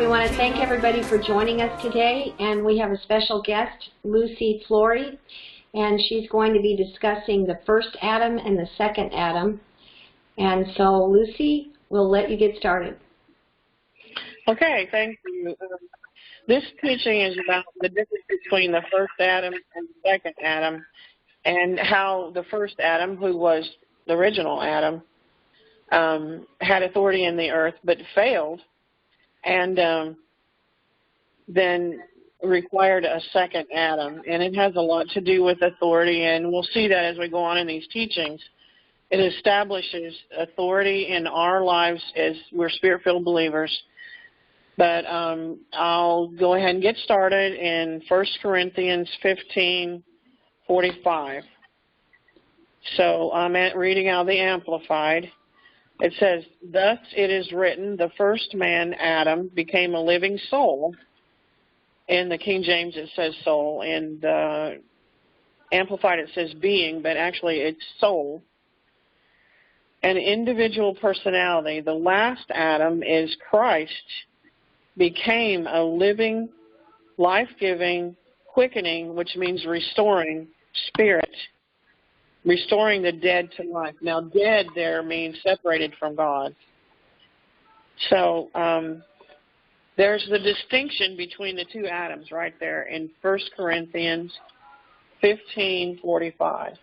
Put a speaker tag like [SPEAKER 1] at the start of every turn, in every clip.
[SPEAKER 1] we want to thank everybody for joining us today, and we have a special guest, Lucy Florey, and she's going to be discussing the first Adam and the second Adam. And so, Lucy, we'll let you get started.
[SPEAKER 2] Okay, thank you. This teaching is about the difference between the first Adam and the second Adam, and how the first Adam, who was the original Adam, had authority in the earth but failed, and then required a second Adam. And it has a lot to do with authority, and we'll see that as we go on in these teachings. It establishes authority in our lives as we're Spirit-filled believers. But I'll go ahead and get started in 1 Corinthians 15:45. So I'm reading out the Amplified. It says, "Thus it is written, the first man, Adam, became a living soul." In the King James it says soul. In the Amplified it says being, but actually it's soul. An individual personality. The last Adam is Christ, became a living, life-giving, quickening, which means restoring, spirit. Restoring the dead to life. Now, dead there means separated from God. So there's the distinction between the two Adams right there in 1 Corinthians 15:45.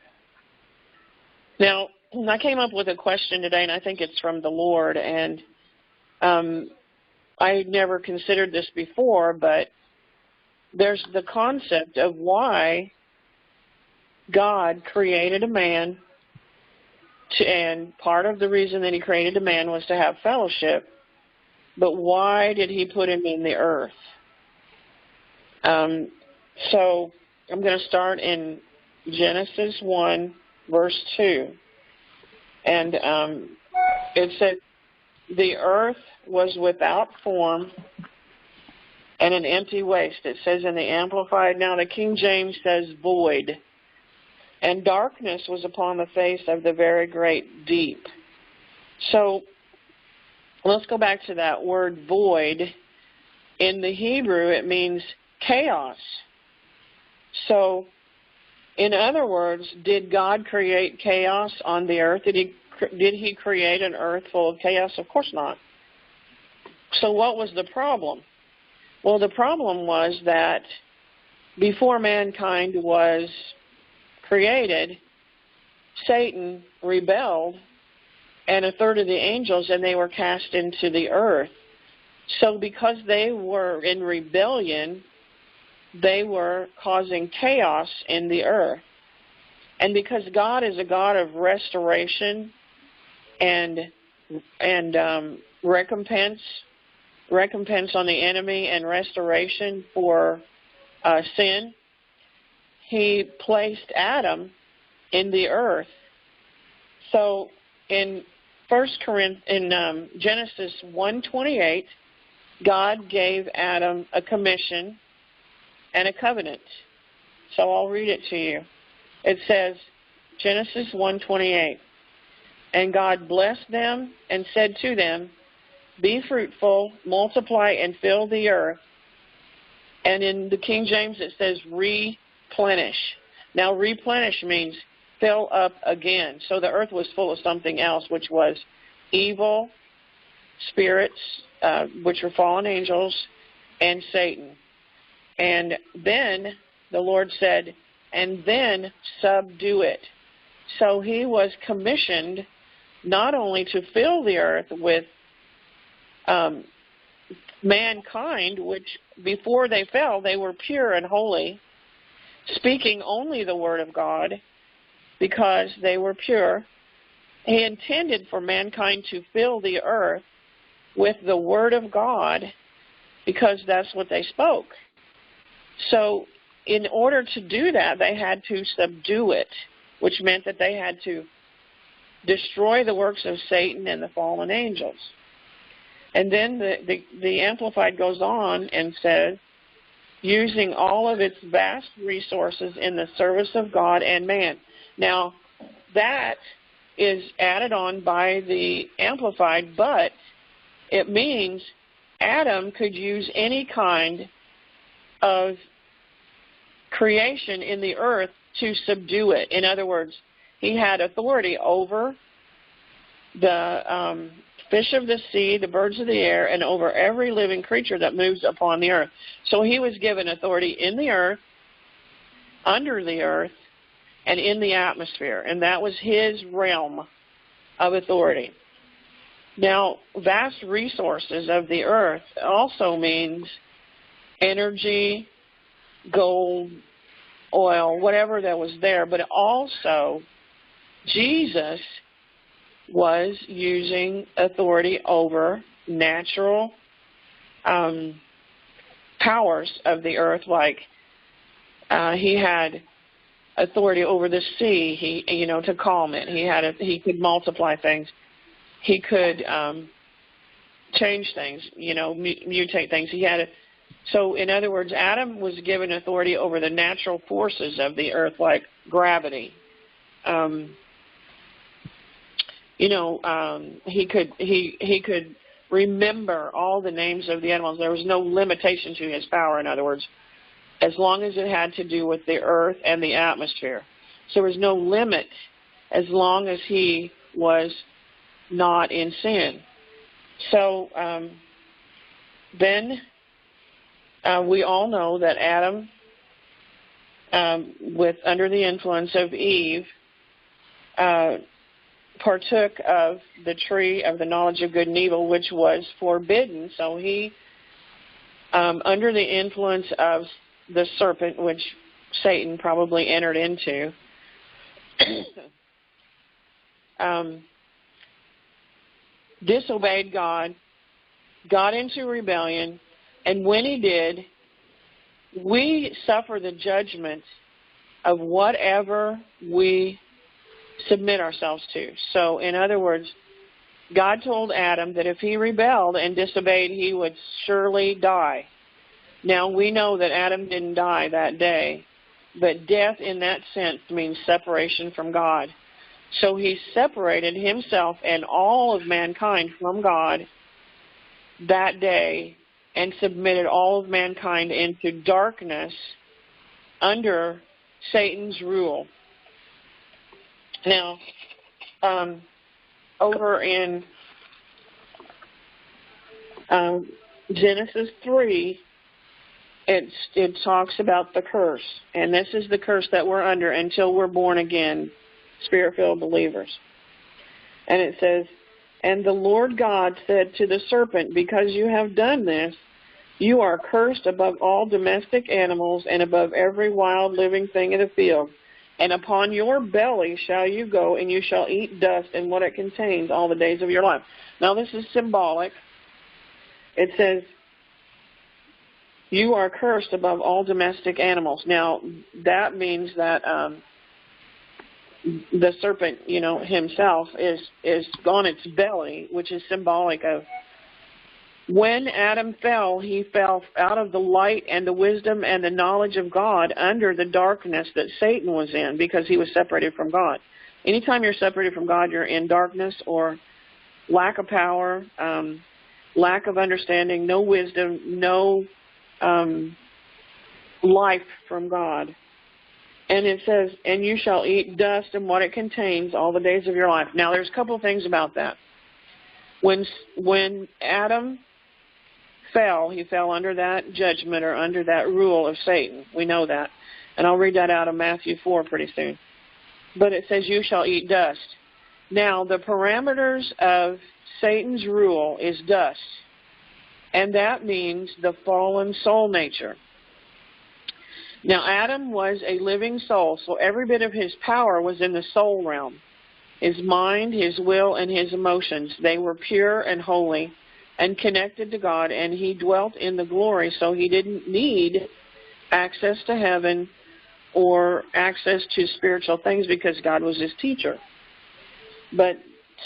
[SPEAKER 2] Now, I came up with a question today, and I think it's from the Lord, and I never considered this before, but there's the concept of why God created a man, and part of the reason that he created a man was to have fellowship, but why did he put him in the earth? So I'm going to start in Genesis 1, verse 2. And it said, "The earth was without form and an empty waste." It says in the Amplified. Now the King James says void. "And darkness was upon the face of the very great deep." So let's go back to that word void. In the Hebrew, it means chaos. So, in other words, did God create chaos on the earth? Did he create an earth full of chaos? Of course not. So what was the problem? Well, the problem was that before mankind was created, Satan rebelled, and a third of the angels, and they were cast into the earth. So because they were in rebellion, they were causing chaos in the earth. And because God is a God of restoration and recompense on the enemy and restoration for sin, he placed Adam in the earth. So in Genesis 1:28, God gave Adam a commission and a covenant. So I'll read it to you. It says, Genesis 1:28, "And God blessed them and said to them, Be fruitful, multiply, and fill the earth." And in the King James it says replenish. Now replenish means fill up again. So the earth was full of something else, which was evil spirits, which were fallen angels, and Satan. And then the Lord said, "And then subdue it." So he was commissioned not only to fill the earth with mankind, which before they fell, they were pure and holy, speaking only the word of God because they were pure. He intended for mankind to fill the earth with the word of God because that's what they spoke. So in order to do that, they had to subdue it, which meant that they had to destroy the works of Satan and the fallen angels. And then the Amplified goes on and says, using all of its vast resources in the service of God and man. Now, that is added on by the Amplified, but it means Adam could use any kind of creation in the earth to subdue it. In other words, he had authority over the fish of the sea, the birds of the air, and over every living creature that moves upon the earth. So he was given authority in the earth, under the earth, and in the atmosphere. And that was his realm of authority. Now, vast resources of the earth also means energy, gold, oil, whatever that was there, but also Jesus was using authority over natural powers of the earth, like he had authority over the sea, to calm it. He could multiply things. He could change things, mutate things. So in other words, Adam was given authority over the natural forces of the earth, like gravity. He could remember all the names of the animals. There was no limitation to his power, in other words, as long as it had to do with the earth and the atmosphere. So there was no limit as long as he was not in sin. So then we all know that Adam, under the influence of Eve, partook of the tree of the knowledge of good and evil, which was forbidden. So he, under the influence of the serpent, which Satan probably entered into, disobeyed God, got into rebellion, and when he did, we suffer the judgment of whatever we submit ourselves to. So, in other words, God told Adam that if he rebelled and disobeyed, he would surely die. Now, we know that Adam didn't die that day, but death in that sense means separation from God. So he separated himself and all of mankind from God that day and submitted all of mankind into darkness under Satan's rule. Now, over in Genesis 3, it talks about the curse, and this is the curse that we're under until we're born again, Spirit-filled believers. And it says, "And the Lord God said to the serpent, because you have done this, you are cursed above all domestic animals and above every wild living thing in the field. And upon your belly shall you go, and you shall eat dust and what it contains all the days of your life." Now this is symbolic. It says, you are cursed above all domestic animals. Now that means that the serpent, himself is on its belly, which is symbolic of when Adam fell, he fell out of the light and the wisdom and the knowledge of God under the darkness that Satan was in, because he was separated from God. Anytime you're separated from God, you're in darkness or lack of power, lack of understanding, no wisdom, no life from God. And it says, and you shall eat dust and what it contains all the days of your life. Now, there's a couple of things about that. When Adam fell, he fell under that judgment or under that rule of Satan. We know that. And I'll read that out of Matthew 4 pretty soon. But it says, you shall eat dust. Now, the parameters of Satan's rule is dust. And that means the fallen soul nature. Now, Adam was a living soul, so every bit of his power was in the soul realm. His mind, his will, and his emotions, they were pure and holy and connected to God, and he dwelt in the glory, so he didn't need access to heaven or access to spiritual things because God was his teacher. But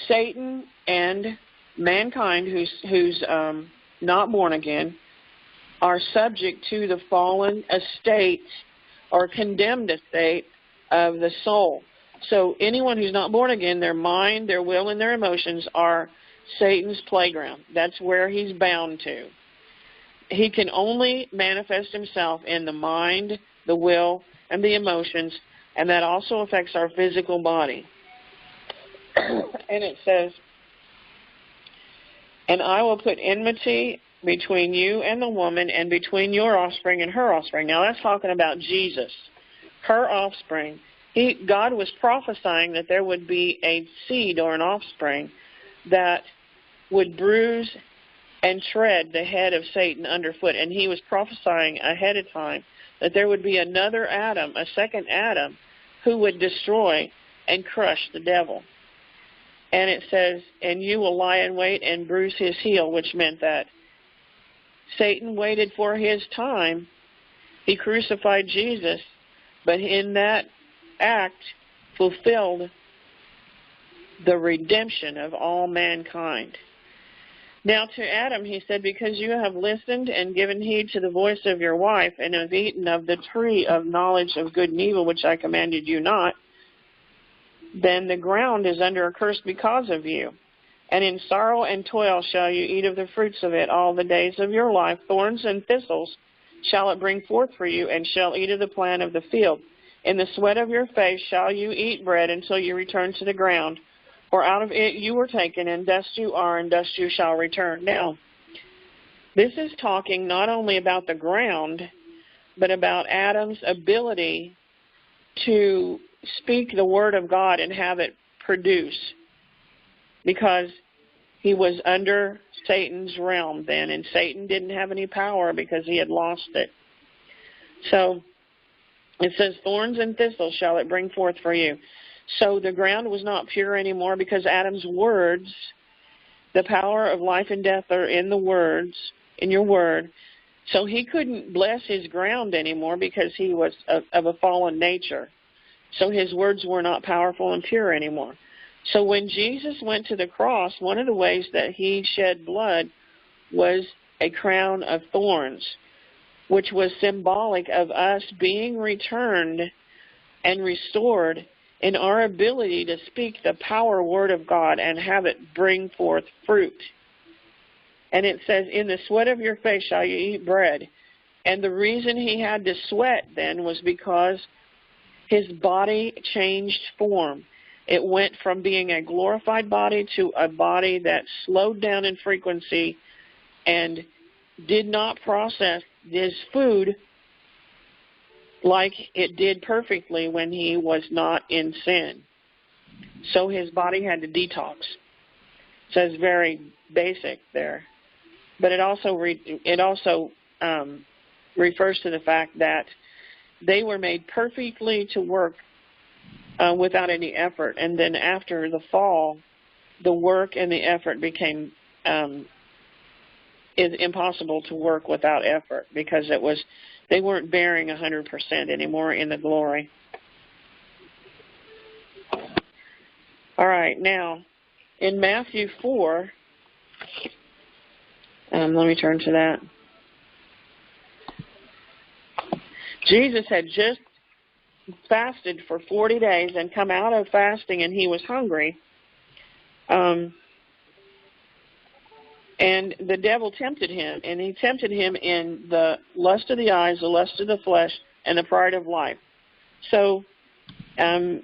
[SPEAKER 2] Satan and mankind who's not born again are subject to the fallen estate or condemned estate of the soul. So anyone who's not born again, their mind, their will, and their emotions are Satan's playground. That's where he's bound to. he can only manifest himself in the mind, the will, and the emotions, and that also affects our physical body. And it says, and I will put enmity between you and the woman, and between your offspring and her offspring. Now that's talking about Jesus, her offspring. God was prophesying that there would be a seed or an offspring that would bruise and tread the head of Satan underfoot. And he was prophesying ahead of time that there would be another Adam, a second Adam, who would destroy and crush the devil. And it says, and you will lie in wait and bruise his heel, which meant that Satan waited for his time. He crucified Jesus, but in that act fulfilled the redemption of all mankind. Now to Adam he said, because you have listened and given heed to the voice of your wife, and have eaten of the tree of knowledge of good and evil, which I commanded you not, then the ground is under a curse because of you. And in sorrow and toil shall you eat of the fruits of it all the days of your life. Thorns and thistles shall it bring forth for you, and shall eat of the plant of the field. In the sweat of your face shall you eat bread until you return to the ground. For out of it you were taken, and dust you are, and dust you shall return. Now, this is talking not only about the ground, but about Adam's ability to speak the word of God and have it produce, because he was under Satan's realm then, and Satan didn't have any power because he had lost it. So it says, thorns and thistles shall it bring forth for you. So the ground was not pure anymore, because Adam's words, the power of life and death are in the words, in your word. So he couldn't bless his ground anymore because he was of a fallen nature. So his words were not powerful and pure anymore. So when Jesus went to the cross, one of the ways that he shed blood was a crown of thorns, which was symbolic of us being returned and restored in our ability to speak the power word of God and have it bring forth fruit. And it says, in the sweat of your face shall you eat bread. And the reason he had to sweat then was because his body changed form. It went from being a glorified body to a body that slowed down in frequency and did not process his food like it did perfectly when he was not in sin. So his body had to detox. So it's very basic there. But it also refers to the fact that they were made perfectly to work without any effort. And then after the fall, the work and the effort became is impossible to work without effort, because they weren't bearing 100% anymore in the glory. All right, now in Matthew 4, let me turn to that. Jesus had just fasted for 40 days and come out of fasting, and he was hungry. And the devil tempted him, and he tempted him in the lust of the eyes, the lust of the flesh, and the pride of life. So in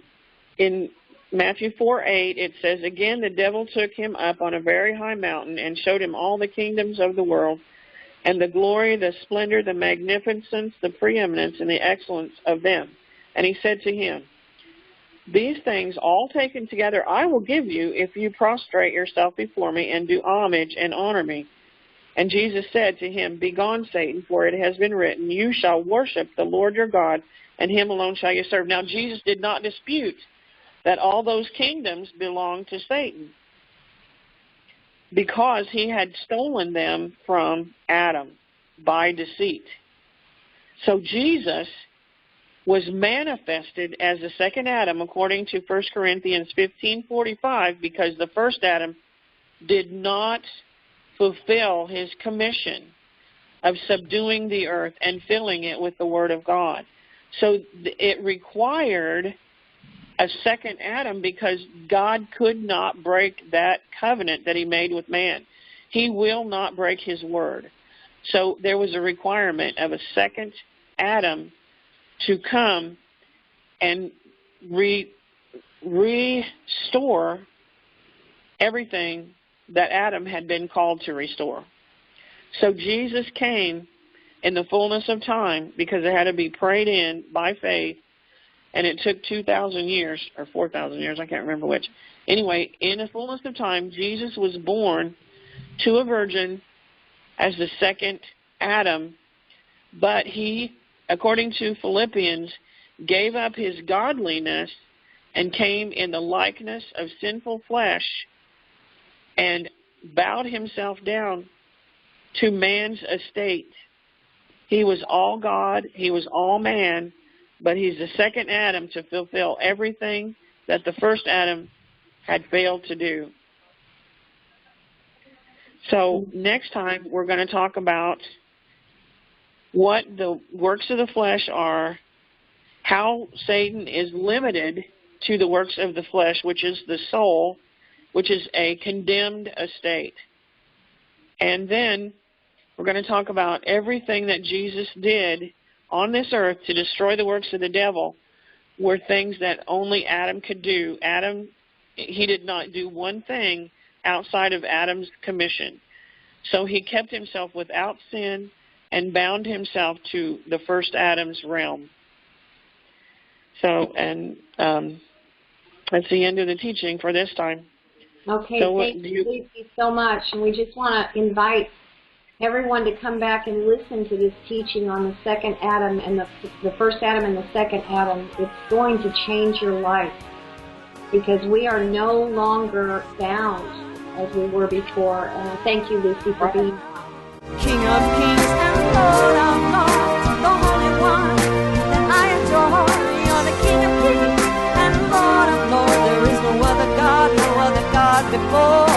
[SPEAKER 2] Matthew 4:8, it says, again, the devil took him up on a very high mountain and showed him all the kingdoms of the world, and the glory, the splendor, the magnificence, the preeminence, and the excellence of them. And he said to him, these things all taken together I will give you if you prostrate yourself before me and do homage and honor me. And Jesus said to him, begone, Satan, for it has been written, you shall worship the Lord your God, and him alone shall you serve. Now Jesus did not dispute that all those kingdoms belonged to Satan, because he had stolen them from Adam by deceit. So Jesus was manifested as the second Adam, according to 1 Corinthians 15:45, because the first Adam did not fulfill his commission of subduing the earth and filling it with the Word of God. So it required a second Adam, because God could not break that covenant that he made with man. He will not break his word. So there was a requirement of a second Adam to come and restore everything that Adam had been called to restore. So Jesus came in the fullness of time because it had to be prayed in by faith, and it took 2,000 years or 4,000 years, I can't remember which. Anyway, in the fullness of time, Jesus was born to a virgin as the second Adam, but he, according to Philippians, gave up his godliness and came in the likeness of sinful flesh and bowed himself down to man's estate. He was all God, he was all man, but he's the second Adam to fulfill everything that the first Adam had failed to do. So next time we're going to talk about what the works of the flesh are, how Satan is limited to the works of the flesh, which is the soul, which is a condemned estate. And then we're going to talk about everything that Jesus did on this earth to destroy the works of the devil were things that only Adam could do. Adam, he did not do one thing outside of Adam's commission. So he kept himself without sin and bound himself to the first Adam's realm. So, and that's the end of the teaching for this time.
[SPEAKER 1] Okay,
[SPEAKER 2] so
[SPEAKER 1] thank you, Lucy, so much. And we just want to invite everyone to come back and listen to this teaching on the second Adam and the first Adam and the second Adam. It's going to change your life because we are no longer bound as we were before. And thank you, Lucy, for being here.
[SPEAKER 3] King of kings and Lord of lords, the Holy One that I adore. You're the King of kings and Lord of lords. There is no other God before.